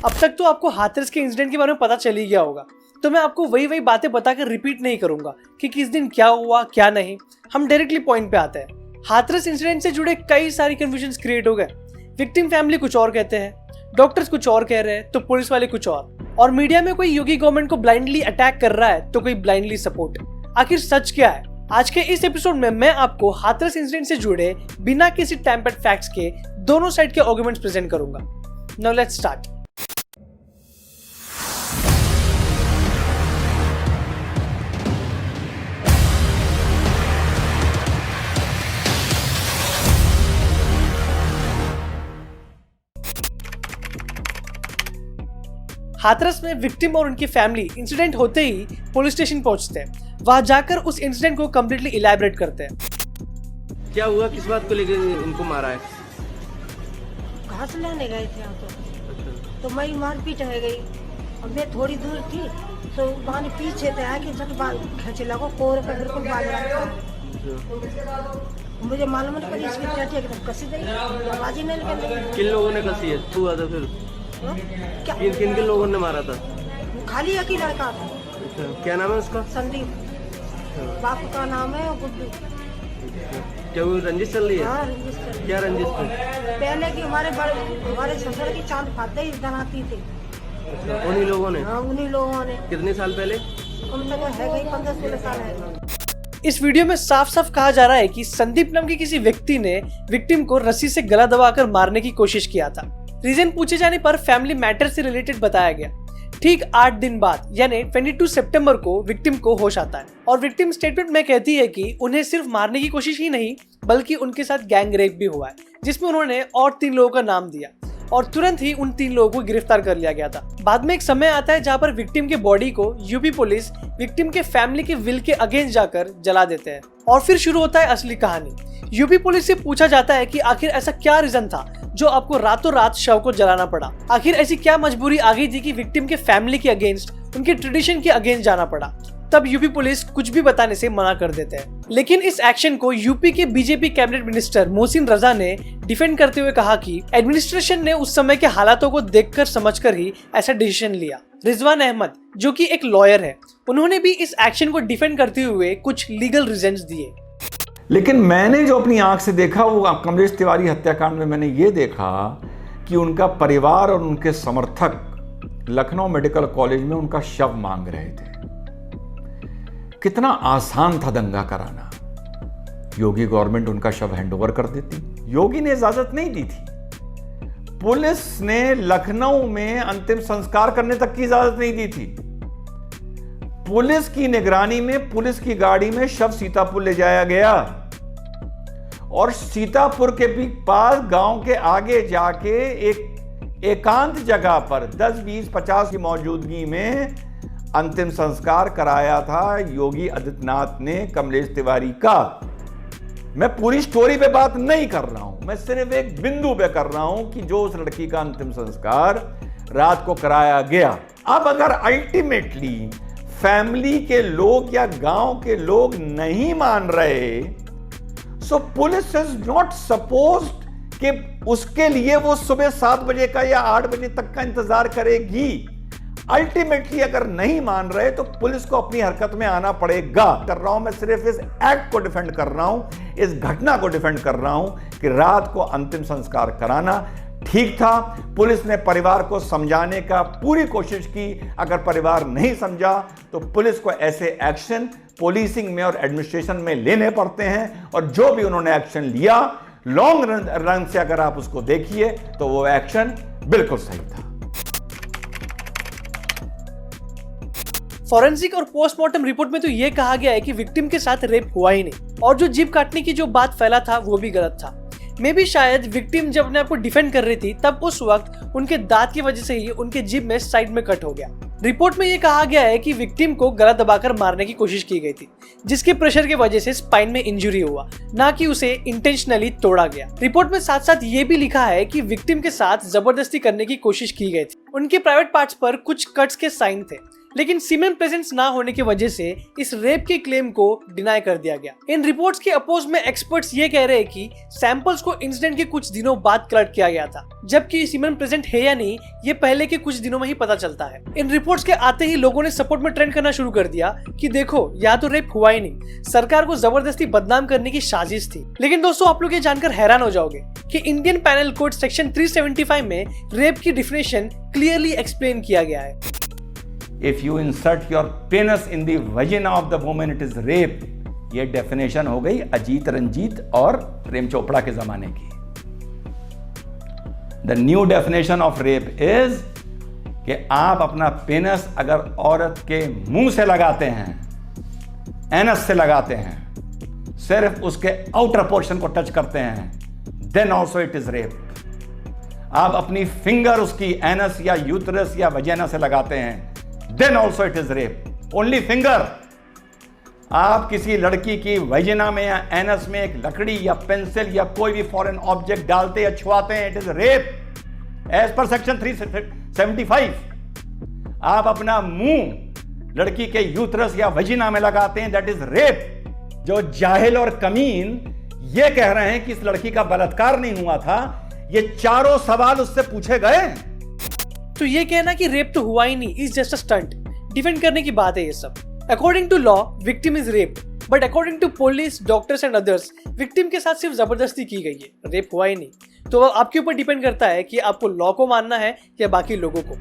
अब तक तो आपको हाथरस के इंसिडेंट के बारे में पता चल ही गया होगा, तो मैं आपको वही बातें बताकर रिपीट नहीं करूंगा कि किस दिन क्या हुआ क्या नहीं। हम डायरेक्टली पॉइंट पे आते हैं। हाथरस इंसिडेंट से जुड़े कई सारी कंफ्यूजन क्रिएट हो गए। विक्टिम फैमिली कुछ और कहते हैं, डॉक्टर्स कुछ और कह रहे हैं, तो पुलिस वाले कुछ और मीडिया में कोई योगी गवर्नमेंट को ब्लाइंडली अटैक कर रहा है तो कोई ब्लाइंडली सपोर्ट। आखिर सच क्या है? आज के इस एपिसोड में मैं आपको हाथरस इंसिडेंट से जुड़े बिना किसी टैम्पर्ड फैक्ट्स के दोनों साइड के आर्गुमेंट्स प्रेजेंट करूंगा। Now let's start. हाथरस में विक्टिम और उनकी फैमिली इंसिडेंट होते ही पुलिस स्टेशन पहुंचते हैं। वहां जाकर उस इंसिडेंट को कंप्लीटली इलैबोरेट करते हैं। क्या हुआ, किस बात को लेकर इनको मारा है? घास लेने गए थे यहाँ तो मैं मारपीट हो गई। अब मैं थोड़ी दूर थी तो वहाँ पीछे थे आके जब बाल खींचे लगो कोर पे बिल्कुल बाल लगा। मुझे मालूम नहीं पड़ी इसकी टट्टी एकदम कसी गई, आवाज ही नहीं निकल। किन लोगों ने कसी है? तू आता फिर क्या किन किन लोगों ने मारा था? खाली एक ही लड़का था। क्या नाम है उसका? संदीप। बाप का नाम है गुड्डू। क्या वो रंजिश चल रही है? हाँ, रंजिश चल रही है। क्या रंजिश थी? पहले की हमारे ससुर की चांद फाते ही बनाती थी। उन्हीं लोगों ने? हाँ, उन्हीं लोगों ने। कितने साल पहले? उन तक है गई 15-16 साल है। इस वीडियो में साफ साफ कहा जा रहा है कि संदीप नाम के किसी व्यक्ति ने विक्टिम को रस्सी से गला दबाकर मारने की कोशिश किया था। रीजन पूछे जाने पर फैमिली मैटर से रिलेटेड बताया गया। ठीक 8 दिन बाद यानी 22 सितंबर को विक्टिम को होश आता है और विक्टिम स्टेटमेंट में कहती है कि उन्हें सिर्फ मारने की कोशिश ही नहीं बल्कि उनके साथ गैंग रेप भी हुआ है, जिसमें उन्होंने और 3 लोगों का नाम दिया और तुरंत ही उन 3 लोगों को गिरफ्तार कर लिया गया था। बाद में एक समय आता है जहां पर विक्टिम के बॉडी को यूपी पुलिस विक्टिम के फैमिली के विल के अगेंस्ट जाकर जला देते हैं और फिर शुरू होता है असली कहानी। यूपी पुलिस से पूछा जाता है कि आखिर ऐसा क्या रीजन था जो आपको रातों रात शव को जलाना पड़ा। आखिर ऐसी क्या मजबूरी आ गई थी कि विक्टिम के फैमिली के अगेंस्ट, उनके ट्रेडिशन के अगेंस्ट जाना पड़ा। तब यूपी पुलिस कुछ भी बताने से मना कर देते हैं। लेकिन इस एक्शन को यूपी के BJP cabinet minister Mohsin Raza ने डिफेंड करते हुए कहा कि एडमिनिस्ट्रेशन ने उस समय के हालातों को देखकर समझकर ही ऐसा डिसीजन लिया। रिजवान अहमद जो कि एक लॉयर है, उन्होंने भी इस एक्शन को डिफेंड करते हुए कुछ लीगल रीजंस दिए। लेकिन मैंने जो अपनी आंख से देखा वो कमलेश तिवारी हत्याकांड में मैंने ये देखा कि उनका परिवार और उनके समर्थक लखनऊ मेडिकल कॉलेज में उनका शव मांग रहे थे। कितना आसान था दंगा कराना। योगी गवर्नमेंट उनका शव हैंडओवर कर देती। योगी ने इजाजत नहीं दी थी। पुलिस ने लखनऊ में अंतिम संस्कार करने तक की इजाजत नहीं दी थी। पुलिस की निगरानी में पुलिस की गाड़ी में शव सीतापुर ले जाया गया और सीतापुर के भी पास गांव के आगे जाके एक एकांत जगह पर 10, 20, 50 की मौजूदगी में अंतिम संस्कार कराया था योगी आदित्यनाथ ने कमलेश तिवारी का। मैं पूरी स्टोरी पे बात नहीं कर रहा हूं, मैं सिर्फ एक बिंदु पे कर रहा हूं कि जो उस लड़की का अंतिम संस्कार रात को कराया गया। अब अगर अल्टीमेटली फैमिली के लोग या गांव के लोग नहीं मान रहे, सो पुलिस इज नॉट सपोज्ड कि उसके लिए वो सुबह 7 बजे का या 8 बजे तक का इंतजार करेगी। अल्टीमेटली अगर नहीं मान रहे तो पुलिस को अपनी हरकत में आना पड़ेगा। कर रहा हूं मैं सिर्फ इस एक्ट को डिफेंड कर रहा हूं, इस घटना को डिफेंड कर रहा हूं कि रात को अंतिम संस्कार कराना ठीक था। पुलिस ने परिवार को समझाने का पूरी कोशिश की। अगर परिवार नहीं समझा तो पुलिस को ऐसे एक्शन पुलिसिंग में और एडमिनिस्ट्रेशन में लेने पड़ते हैं और जो भी उन्होंने एक्शन लिया लॉन्ग रन से अगर आप उसको देखिए तो वो एक्शन बिल्कुल सही था। फॉरेंसिक और पोस्टमार्टम रिपोर्ट में तो ये कहा गया है कि विक्टिम के साथ रेप हुआ ही नहीं और जो जीभ काटने की जो बात फैला था वो भी गलत था। मे भी शायद विक्टिम जब अपने आप को डिफेंड कर रही थी तब उस वक्त उनके दांत की वजह से ही उनके जीभ में साइड में कट हो गया। रिपोर्ट में ये कहा गया है कि विक्टिम को गला दबाकर मारने की कोशिश की गई थी, जिसके प्रेशर की वजह से स्पाइन में इंजरी हुआ, ना कि उसे इंटेंशनली तोड़ा गया। रिपोर्ट में साथ साथ ये भी लिखा है कि विक्टिम के साथ जबरदस्ती करने की कोशिश की गई थी। उनके प्राइवेट पार्ट्स पर कुछ कट्स के साइन थे, लेकिन सीमेन प्रेजेंस ना होने की वजह से इस रेप के क्लेम को डिनाई कर दिया गया। इन रिपोर्ट्स के अपोज में एक्सपर्ट्स ये कह रहे हैं कि सैंपल्स को इंसिडेंट के कुछ दिनों बाद कलेक्ट किया गया था, जबकि सीमेन प्रेजेंट है या नहीं ये पहले के कुछ दिनों में ही पता चलता है। इन रिपोर्ट्स के आते ही लोगों ने सपोर्ट में ट्रेंड करना शुरू कर दिया कि देखो यहाँ तो रेप हुआ ही नहीं, सरकार को जबरदस्ती बदनाम करने की साजिश थी। लेकिन दोस्तों आप लोग ये जानकर हैरान हो जाओगे कि इंडियन पैनल कोड सेक्शन 375 में रेप की डिफिनेशन क्लियरली एक्सप्लेन किया गया है। If you insert your penis in the vagina of the woman, it is rape. ये डेफिनेशन हो गई अजीत रंजीत और प्रेम चोपड़ा के जमाने की। The new definition of rape is कि आप अपना पेनस अगर औरत के मुंह से लगाते हैं, एनस से लगाते हैं, सिर्फ उसके आउटर पोर्शन को टच करते हैं, then also it is rape. आप अपनी फिंगर उसकी एनस या यूटरस या वजाइना से लगाते हैं, then also it is rape. Only finger. आप किसी लड़की की वजाइना में या एनस में एक लकड़ी या पेंसिल या कोई भी फॉरेन ऑब्जेक्ट डालते या छुआते हैं, it is rape as per section 375. आप अपना मुंह लड़की के यूटरस या वजाइना में लगाते हैं, दैट इज रेप. जो जाहिल और कमीन ये कह रहे हैं कि इस लड़की का बलात्कार नहीं हुआ था, ये चारों सवाल उससे पूछे गए। तो ये कहना कि रेप तो हुआ ही नहीं is just a stunt, defend करने की बात है ये सब। According to law victim is raped, but according to police, doctors and others victim के साथ सिर्फ जबरदस्ती की गई है, रेप हुआ ही नहीं। तो आपके ऊपर डिपेंड करता है कि आपको लॉ को मानना है या बाकी लोगों को।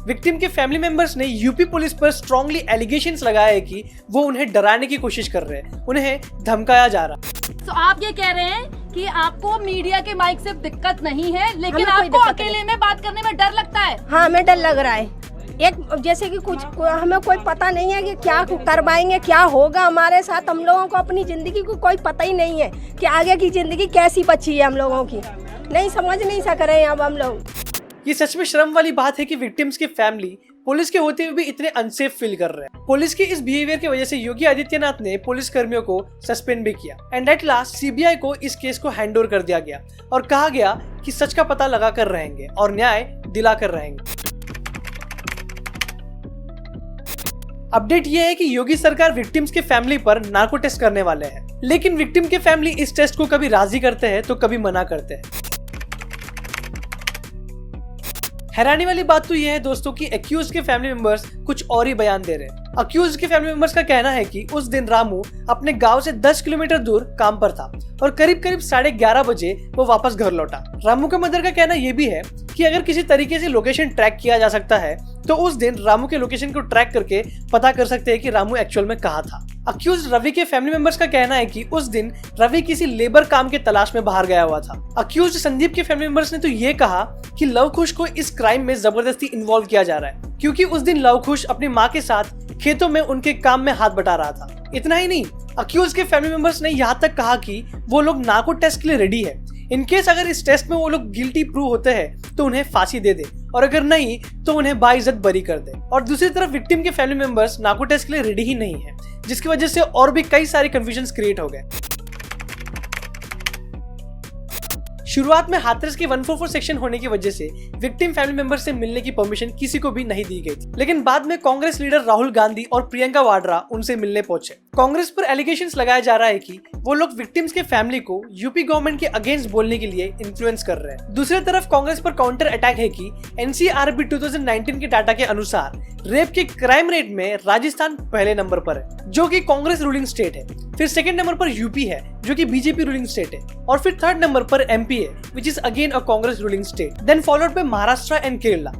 विक्टिम के फैमिली मेंबर्स ने यूपी पुलिस पर स्ट्रांगली एलिगेशंस लगाए हैं कि वो उन्हें डराने की कोशिश कर रहे हैं, उन्हें धमकाया जा रहा है। तो आप ये कह रहे हैं कि आपको मीडिया के माइक से दिक्कत नहीं है, लेकिन आपको अकेले में बात करने में डर लगता है? हाँ, हमें डर लग रहा है। एक जैसे कि कुछ हमें कोई पता नहीं है कि क्या करवाएंगे, क्या होगा हमारे साथ। हम लोगों को अपनी जिंदगी को कोई पता ही नहीं है कि आगे की जिंदगी कैसी बची है हम लोगों की, नहीं समझ नहीं सक रहे हैं अब हम लोग। ये सच में शर्म वाली बात है कि विक्टिम्स की फैमिली पुलिस के होते हुए भी इतने अनसेफ फील कर रहे हैं। पुलिस के इस बिहेवियर की वजह से योगी आदित्यनाथ ने पुलिस कर्मियों को सस्पेंड भी किया एंड एट लास्ट सीबीआई को इस केस को हैंडओवर कर दिया गया और कहा गया कि सच का पता लगा कर रहेंगे और न्याय दिला कर रहेंगे। अपडेट ये है कि योगी सरकार विक्टिम्स के फैमिली पर नार्को टेस्ट करने वाले हैं, लेकिन विक्टिम के फैमिली इस टेस्ट को कभी राजी करते हैं तो कभी मना करते हैं। हैरानी वाली बात तो यह है दोस्तों कि एक्यूज के फैमिली मेंबर्स कुछ और ही बयान दे रहे हैं। अक्यूज के फैमिली मेंबर्स का कहना है कि उस दिन रामू अपने गांव से 10 किलोमीटर दूर काम पर था और करीब 11:30 बजे वो वापस घर लौटा। रामू के मदर का कहना यह भी है कि अगर किसी तरीके से लोकेशन ट्रैक किया जा सकता है तो उस दिन रामू के लोकेशन को ट्रैक करके पता कर सकते हैं कि रामू एक्चुअल में कहाँ था। अक्यूज रवि के फैमिली मेंबर्स का कहना है कि उस दिन रवि किसी लेबर काम के तलाश में बाहर गया हुआ था। अक्यूज संदीप के फैमिली मेंबर्स ने तो ये कहा कि लवकुश को इस क्राइम में जबरदस्ती इन्वॉल्व किया जा रहा है, क्योंकि उस दिन लवकुश अपनी माँ के साथ खेतों में उनके काम में हाथ बटा रहा था। इतना ही नहीं, अक्यूज के फैमिली मेंबर्स ने यहाँ तक कहा कि वो लोग नार्को टेस्ट के लिए रेडी है। इन केस अगर इस टेस्ट में वो लोग गिल्टी प्रूव होते हैं तो उन्हें फांसी दे दे और अगर नहीं तो उन्हें बाइज्जत बरी कर दे। और दूसरी तरफ विक्टिम के फैमिली मेंबर्स नार्को टेस्ट के लिए रेडी ही नहीं है, जिसकी वजह से और भी कई सारे कंफ्यूजन क्रिएट हो गए। शुरुआत में हाथरस के 144 सेक्शन होने की वजह से विक्टिम फैमिली मेंबर से मिलने की परमिशन किसी को भी नहीं दी गई थी, लेकिन बाद में कांग्रेस लीडर राहुल गांधी और प्रियंका वाड्रा उनसे मिलने पहुंचे। कांग्रेस पर एलिगेशंस लगाया जा रहा है कि वो लोग विक्टिम्स के फैमिली को यूपी गवर्नमेंट के अगेंस्ट बोलने के लिए इन्फ्लुएंस कर रहे हैं। दूसरी तरफ कांग्रेस पर काउंटर अटैक है कि एनसीआरबी 2019 के डाटा के अनुसार रेप के क्राइम रेट में राजस्थान पहले नंबर पर है, जो कि कांग्रेस रूलिंग स्टेट है। फिर सेकंड नंबर पर यूपी है, जो कि बीजेपी रूलिंग स्टेट है, और फिर थर्ड नंबर पर एमपी है, which is again a Congress ruling state, then followed by Maharashtra and Kerala.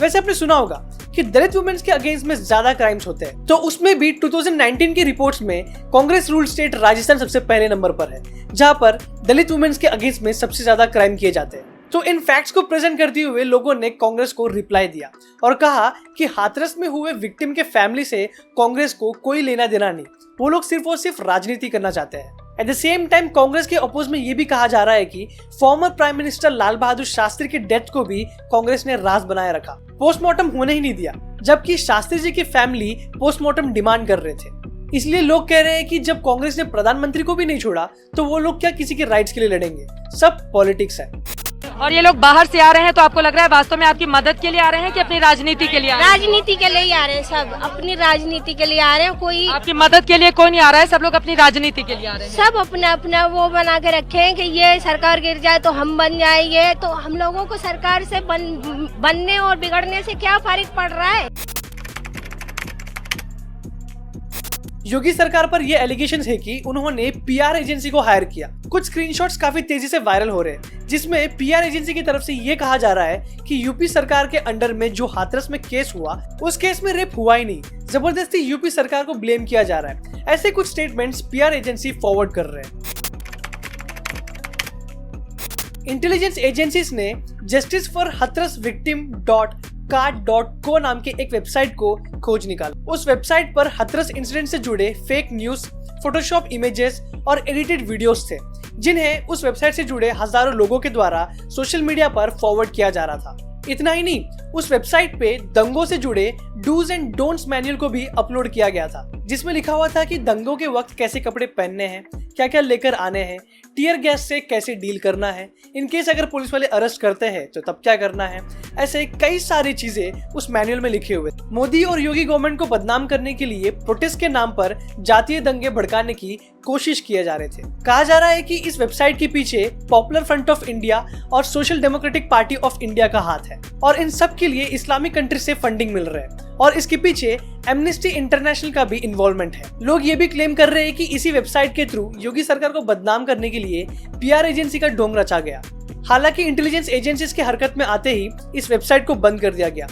वैसे आपने सुना होगा कि दलित वुमेन्स के अगेंस्ट में ज्यादा क्राइम्स होते हैं, तो उसमें भी 2019 की रिपोर्ट्स में कांग्रेस रूल स्टेट राजस्थान सबसे पहले नंबर पर है, जहां पर दलित वुमेन्स के अगेंस्ट में सबसे ज्यादा क्राइम किए जाते हैं। तो इन फैक्ट्स को प्रेजेंट करते हुए लोगों ने कांग्रेस को रिप्लाई दिया और कहा कि हाथरस में हुए विक्टिम के फैमिली से कांग्रेस को कोई लेना देना नहीं, वो लोग सिर्फ और सिर्फ राजनीति करना चाहते हैं। At the same time Congress के अपोज में ये भी कहा जा रहा है कि former prime minister Lal Bahadur Shastri के डेथ को भी कांग्रेस ने राज बनाए रखा, पोस्टमार्टम होने ही नहीं दिया, जबकि शास्त्री जी की फैमिली पोस्टमार्टम डिमांड कर रहे थे। इसलिए लोग कह रहे हैं कि जब कांग्रेस ने प्रधानमंत्री को भी नहीं छोड़ा तो वो लोग क्या किसी के राइट्स के लिए लड़ेंगे। सब पॉलिटिक्स है। और ये लोग बाहर से आ रहे हैं तो आपको लग रहा है वास्तव में आपकी मदद के लिए आ रहे हैं कि अपनी राजनीति के लिए आ रहे हैं? राजनीति के लिए ही आ रहे हैं सब, अपनी राजनीति के लिए आ रहे हैं। कोई आपकी मदद के लिए कोई नहीं आ रहा है, सब लोग अपनी राजनीति के लिए आ रहे हैं। सब अपना अपना वो बना के रखे हैं कि ये सरकार गिर जाए तो हम बन जाएंगे। तो हम लोगों को सरकार से बनने और बिगड़ने से क्या फर्क पड़ रहा है? योगी सरकार पर यह एलिगेशंस है कि उन्होंने पीआर एजेंसी को हायर किया। कुछ स्क्रीनशॉट्स काफी तेजी से वायरल हो रहे हैं जिसमें पीआर एजेंसी की तरफ से ये कहा जा रहा है कि यूपी सरकार के अंडर में जो हाथरस में केस हुआ उस केस में रेप हुआ ही नहीं, जबरदस्ती यूपी सरकार को ब्लेम किया जा रहा है। ऐसे कुछ स्टेटमेंट्स पीआर एजेंसी फॉरवर्ड कर रहे हैं। इंटेलिजेंस एजेंसीज ने justice for Hathras victim .card.co नाम के एक वेबसाइट को खोज निकाला। उस वेबसाइट पर हाथरस इंसिडेंट से जुड़े फेक न्यूज, फोटोशॉप इमेजेस और एडिटेड वीडियोस थे जिन्हें उस वेबसाइट से जुड़े हजारों लोगों के द्वारा सोशल मीडिया पर फॉरवर्ड किया जा रहा था। इतना ही नहीं, उस वेबसाइट पे दंगों से जुड़े डूज एंड डोंट्स मैनुअल को भी अपलोड किया गया था जिसमें लिखा हुआ था कि दंगों के वक्त कैसे कपड़े पहनने हैं, क्या क्या लेकर आने हैं, टीयर गैस से कैसे डील करना है, इनकेस अगर पुलिस वाले अरेस्ट करते हैं तो तब क्या करना है। ऐसे कई सारी चीजें उस मैनुअल में लिखे हुए। मोदी और योगी गवर्नमेंट को बदनाम करने के लिए प्रोटेस्ट के नाम पर जातीय दंगे भड़काने की कोशिश किए जा रहे थे। कहा जा रहा है कि इस वेबसाइट के पीछे पॉपुलर फ्रंट ऑफ इंडिया और social democratic party of India का हाथ है और इन सब के लिए इस्लामिक कंट्री से फंडिंग मिल रहा है और इसके पीछे एमनेस्टी इंटरनेशनल का भी इन्वॉल्वमेंट है। लोग ये भी क्लेम कर रहे हैं कि इसी वेबसाइट के थ्रू योगी सरकार को बदनाम करने के लिए पीआर एजेंसी का ढोंग रचा गया। हालांकि इंटेलिजेंस एजेंसीज के हरकत में आते ही इस वेबसाइट को बंद कर दिया गया।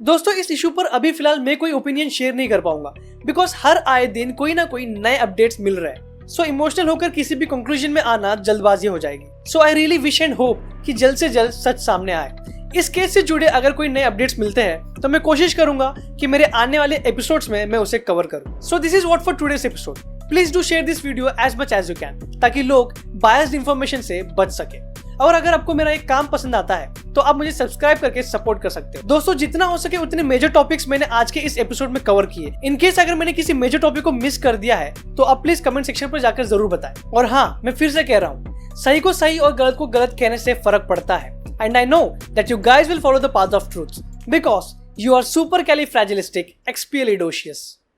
दोस्तों, इस इशू पर अभी फिलहाल मैं कोई ओपिनियन शेयर नहीं कर पाऊंगा बिकॉज हर आए दिन कोई ना कोई नए अपडेट्स मिल रहे हैं। सो इमोशनल होकर किसी भी कंक्लूजन में आना जल्दबाजी हो जाएगी। So I really wish and hope कि जल्द से जल्द सच सामने आए। इस केस से जुड़े अगर कोई नए अपडेट्स मिलते हैं तो मैं कोशिश करूंगा कि मेरे आने वाले एपिसोड्स में मैं उसे कवर करूं। So this is what for today's episode. Please do share this video as much as you can ताकि लोग बायस्ड इंफॉर्मेशन से बच सके। और अगर आपको मेरा एक काम पसंद आता है तो आप मुझे सब्सक्राइब करके सपोर्ट कर सकते हो। दोस्तों, जितना हो सके उतने मेजर टॉपिक्स मैंने आज के इस एपिसोड में कवर किए। इन केस अगर मैंने किसी मेजर टॉपिक को मिस कर दिया है तो आप प्लीज कमेंट सेक्शन पर जाकर जरूर बताएं। और हाँ, मैं फिर से कह रहा हूँ, सही को सही और गलत को गलत कहने से फर्क पड़ता है। And I know that you guys will follow the path of truth because you are supercalifragilisticexpialidocious.